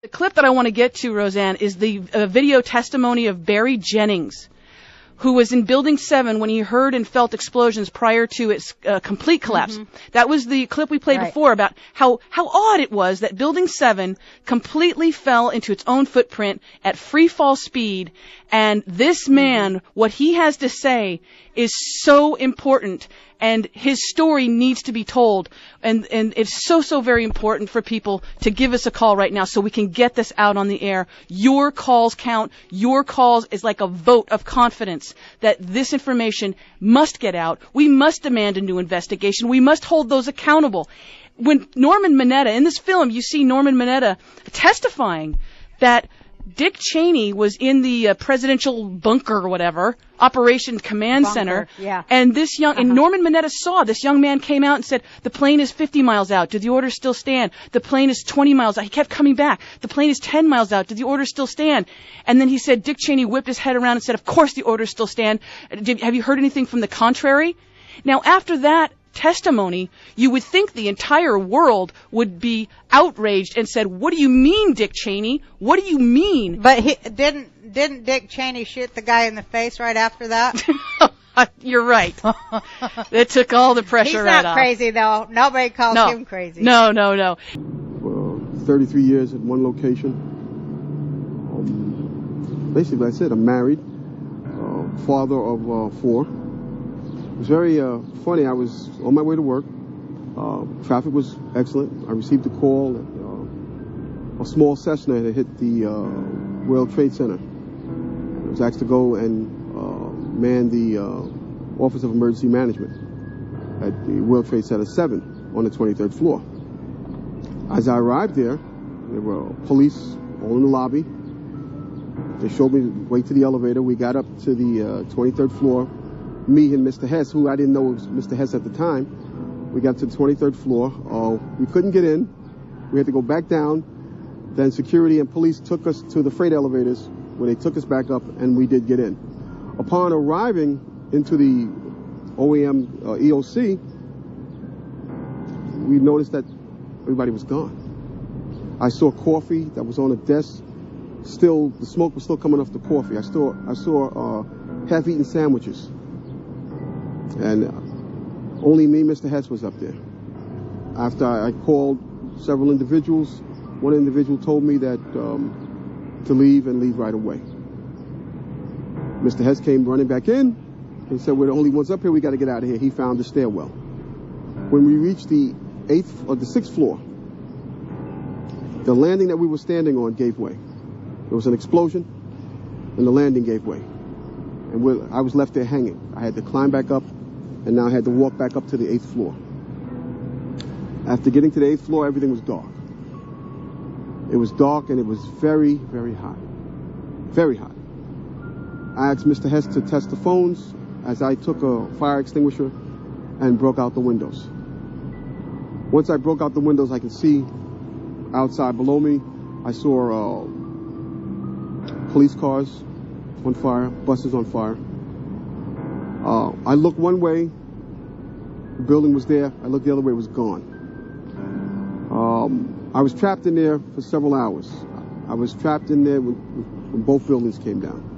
The clip that I want to get to, Roseanne, is the video testimony of Barry Jennings, who was in Building 7 when he heard and felt explosions prior to its complete collapse. Mm-hmm. That was the clip we played before about how odd it was that Building 7 completely fell into its own footprint at free fall speed. And this man, what he has to say is so important, and his story needs to be told. And it's so very important for people to give us a call right now so we can get this out on the air. Your calls count. Your calls is like a vote of confidence that this information must get out. We must demand a new investigation. We must hold those accountable. When Norman Mineta, in this film, you see Norman Mineta testifying that Dick Cheney was in the presidential bunker or whatever, Operations Command Center. Yeah. And this and Norman Mineta saw this young man came out and said, the plane is 50 miles out. Do the orders still stand? The plane is 20 miles out. He kept coming back. The plane is 10 miles out. Do the orders still stand? And then he said, Dick Cheney whipped his head around and said, of course the orders still stand. Have you heard anything from the contrary? Now, after that testimony, you would think the entire world would be outraged and said, what do you mean, Dick Cheney? What do you mean? But didn't Dick Cheney shoot the guy in the face right after that? You're right. It took all the pressure right off. He's not crazy, though. Nobody calls him crazy. No. For 33 years at one location. Basically, I said I'm married, father of 4. It was very funny. I was on my way to work. Traffic was excellent. I received a call that a small Cessna had hit the World Trade Center. I was asked to go and man the Office of Emergency Management at the World Trade Center 7 on the 23rd floor. As I arrived there were police all in the lobby. They showed me the way to the elevator. We got up to the 23rd floor. Me and Mr. Hess, who I didn't know was Mr. Hess at the time, we got to the 23rd floor. We couldn't get in. We had to go back down. Then security and police took us to the freight elevators where they took us back up, and we did get in. Upon arriving into the OEM EOC, we noticed that everybody was gone. I saw coffee that was on a desk. Still, the smoke was still coming off the coffee. I saw half-eaten sandwiches. And only me, Mr. Hess, was up there. After I called several individuals, one individual told me that to leave and leave right away. Mr. Hess came running back in and said, we're the only ones up here, we got to get out of here. He found the stairwell. When we reached the 8th or the 6th floor, the landing that we were standing on gave way. There was an explosion, and the landing gave way. And I was left there hanging. I had to climb back up, and now I had to walk back up to the 8th floor. After getting to the 8th floor, everything was dark. It was dark, and it was very, very hot. Very hot. I asked Mr. Hess to test the phones as I took a fire extinguisher and broke out the windows. Once I broke out the windows, I could see outside below me. I saw police cars on fire, buses on fire. I looked one way, the building was there. I looked the other way, it was gone. I was trapped in there for several hours. I was trapped in there when both buildings came down.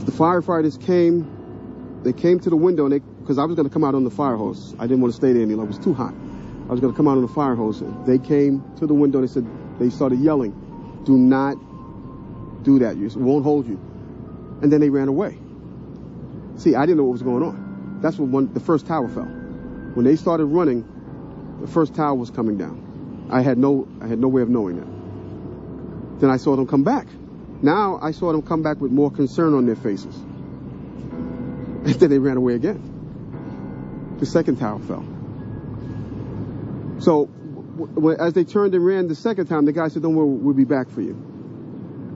The firefighters came, they came to the window, because I was going to come out on the fire hose. I didn't want to stay there any longer, it was too hot. I was going to come out on the fire hose. They came to the window, they started yelling, do not do that, it won't hold you. And then they ran away. See, I didn't know what was going on. That's when the first tower fell. When they started running, the first tower was coming down. I had no way of knowing that. Then I saw them come back. Now I saw them come back with more concern on their faces. And then they ran away again. The second tower fell. So as they turned and ran the second time, the guy said, don't worry, we'll be back for you.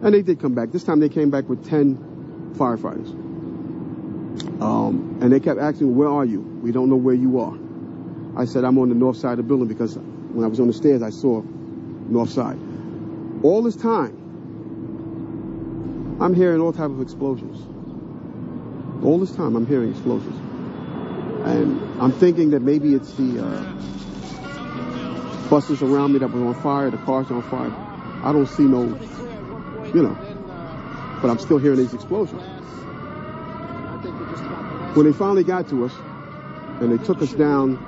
And they did come back. This time they came back with 10 firefighters. And they kept asking, where are you? We don't know where you are. I said, I'm on the north side of the building, because when I was on the stairs, I saw north side. All this time, I'm hearing all types of explosions. All this time, I'm hearing explosions. And I'm thinking that maybe it's the buses around me that were on fire, the cars on fire. I don't see no, but I'm still hearing these explosions. When they finally got to us, and they took us down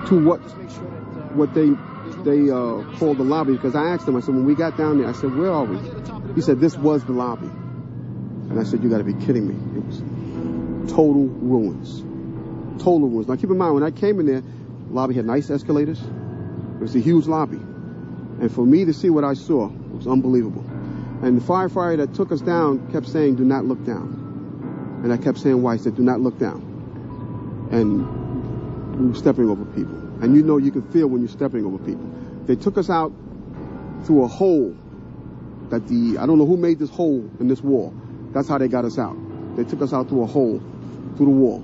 to what they called the lobby, because I asked them, I said, when we got down there, I said, where are we? He said, this was the lobby. And I said, you got to be kidding me. It was total ruins. Total ruins. Now keep in mind, when I came in there, the lobby had nice escalators. It was a huge lobby. And for me to see what I saw was unbelievable. And the firefighter that took us down kept saying, do not look down. And I kept saying why. He said, do not look down. And we were stepping over people. And you can feel when you're stepping over people. They took us out through a hole that I don't know who made this hole in this wall. That's how they got us out. They took us out through a hole, through the wall,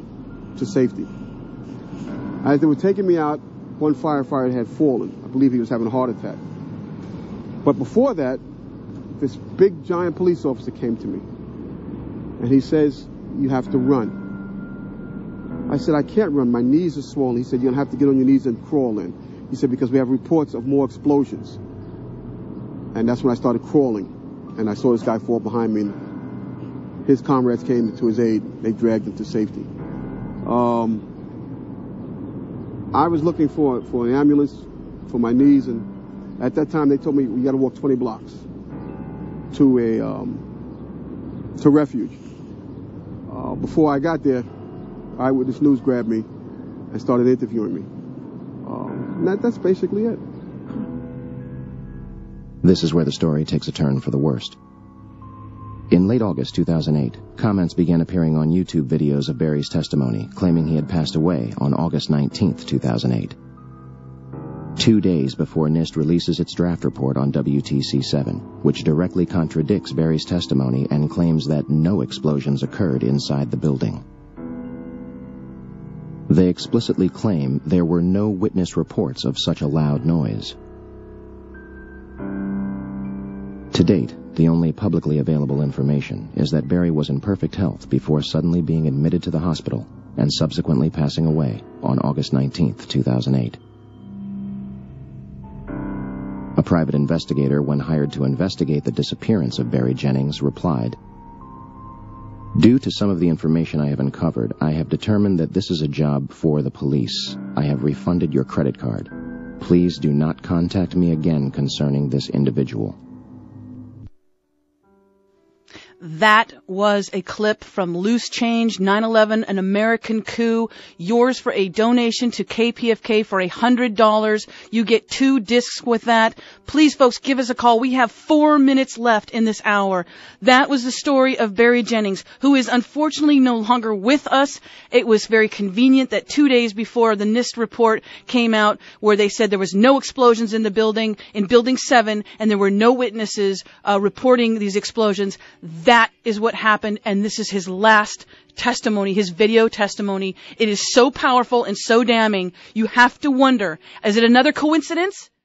to safety. As they were taking me out, one firefighter had fallen. I believe he was having a heart attack. But before that, this big giant police officer came to me. And he says, you have to run. I said, I can't run. My knees are swollen. He said, you're going to have to get on your knees and crawl in. He said, because we have reports of more explosions. And that's when I started crawling. And I saw this guy fall behind me. And his comrades came to his aid. They dragged him to safety. I was looking for an ambulance for my knees. And at that time, they told me, you got to walk 20 blocks to refuge. Before I got there, Eyewitness News grabbed me and started interviewing me. And that's basically it. This is where the story takes a turn for the worst. In late August 2008, comments began appearing on YouTube videos of Barry's testimony, claiming he had passed away on August 19, 2008. 2 days before NIST releases its draft report on WTC-7, which directly contradicts Barry's testimony and claims that no explosions occurred inside the building. They explicitly claim there were no witness reports of such a loud noise. To date, the only publicly available information is that Barry was in perfect health before suddenly being admitted to the hospital and subsequently passing away on August 19, 2008. A private investigator, when hired to investigate the disappearance of Barry Jennings, replied, "Due to some of the information I have uncovered, I have determined that this is a job for the police. I have refunded your credit card. Please do not contact me again concerning this individual." That was a clip from Loose Change, 9/11, An American Coup. Yours for a donation to KPFK for $100. You get 2 discs with that. Please, folks, give us a call. We have 4 minutes left in this hour. That was the story of Barry Jennings, who is unfortunately no longer with us. It was very convenient that 2 days before the NIST report came out, where they said there was no explosions in the building, in Building 7, and there were no witnesses reporting these explosions. That is what happened, and this is his last testimony, his video testimony. It is so powerful and so damning, you have to wonder, is it another coincidence?